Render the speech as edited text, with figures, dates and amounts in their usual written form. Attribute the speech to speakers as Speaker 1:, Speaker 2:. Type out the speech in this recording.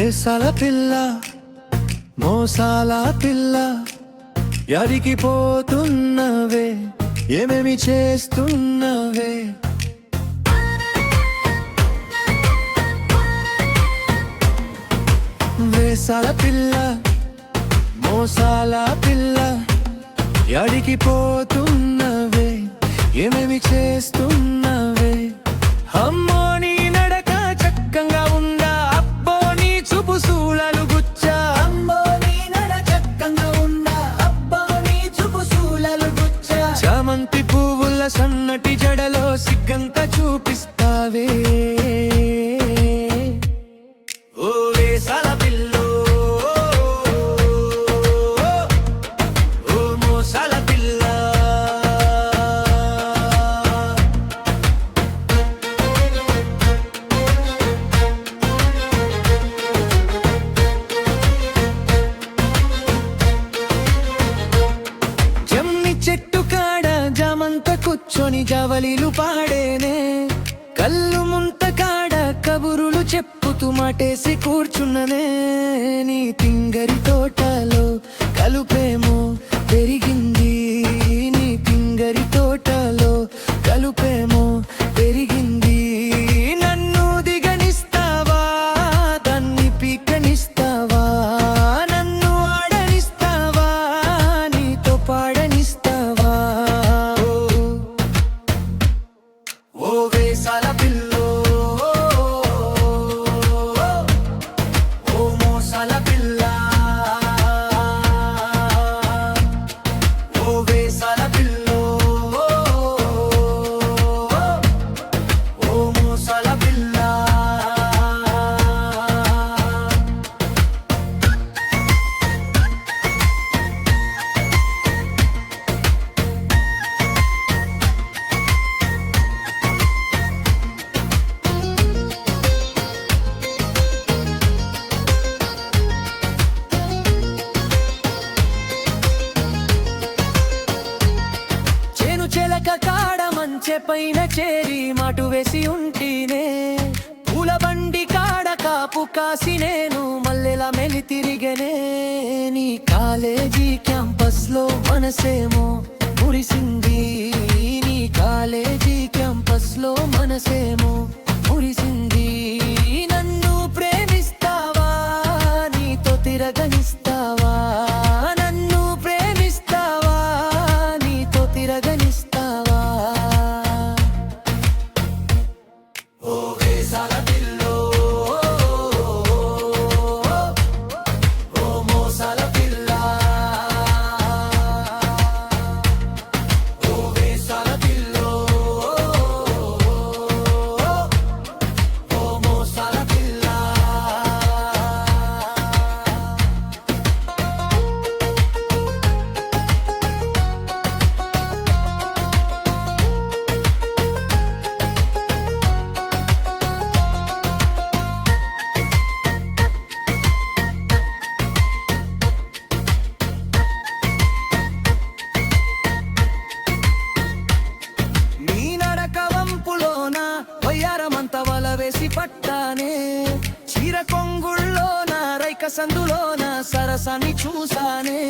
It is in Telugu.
Speaker 1: వేసాల పిల్ల మోసాల పిల్ల యాడికి పోతున్నవే ఏమేమి చేస్తున్నవే వేసాల పిల్ల మోసాల పిల్ల యాడికి పోతున్నవే ఏమేమి చేస్తున్నవే అమ్మో నీ నడక చక్కంగా ఉందా అబ్బో నీ చూపు సూళలు గుచ్చా
Speaker 2: అమ్మో నీ నడ చక్కంగా ఉందా అబ్బో నీ చూపు సూళలు గుచ్చా
Speaker 1: చామంతి పువ్వుల సన్నటి జడలో సిగ్గంత చూపిస్తావే ఓ వేసాల పిల్లో ఓ మోసాల పిల్ల జమ్మి చెట్టు కాడ జామంత కూర్చొని జవలీలు పాడేనే కళ్ళు ముంత కాడ కబురులు చెప్పుతూ మాటేసి కూర్చున్ననే నీ తింగరి తోటలో కలుపేమో పెరిగింది నీ తింగరి తోటలో కలుపేమో పెరిగింది నన్ను దిగనిస్తావా దాన్ని పీకనిస్తావా నన్ను ఆడనిస్తావా నీతో పాడనిస్తావా ఓ వేసాల పిల్లో ఓ మోసాల పిల్ల ఓ వేసాల పిల్లో ఓ మోసాల పిల్ల చేను చెలక కాడ మంచె పైన చేరి మాటు వేసి ఉంటేనే పూల బండి కాడ కాపు కాసి నేను మల్లెలా మెలి తిరిగనే నీ కాలేజీ క్యాంపస్ లో మనసేమో మురిసింది నీ కాలేజీ క్యాంపస్ లో మనసేమో మురిసింది నన్ను ప్రేమిస్తావా నీతో తిరగనిస్తావా నన్ను ప్రేమిస్తావా నీతో తిరగనిస్తావా ఓ వేసాల పిల్లో ఓ మోసాల పిల్ల ఓ వేసాల పిల్లో ఓ మోసాల పిల్ల నీ నడక వంపులోన వయ్యారమంత వల వేసి పట్టానే చీర కొంగుళ్ళోన రైక సందులోన సరసాన్ని చూసానే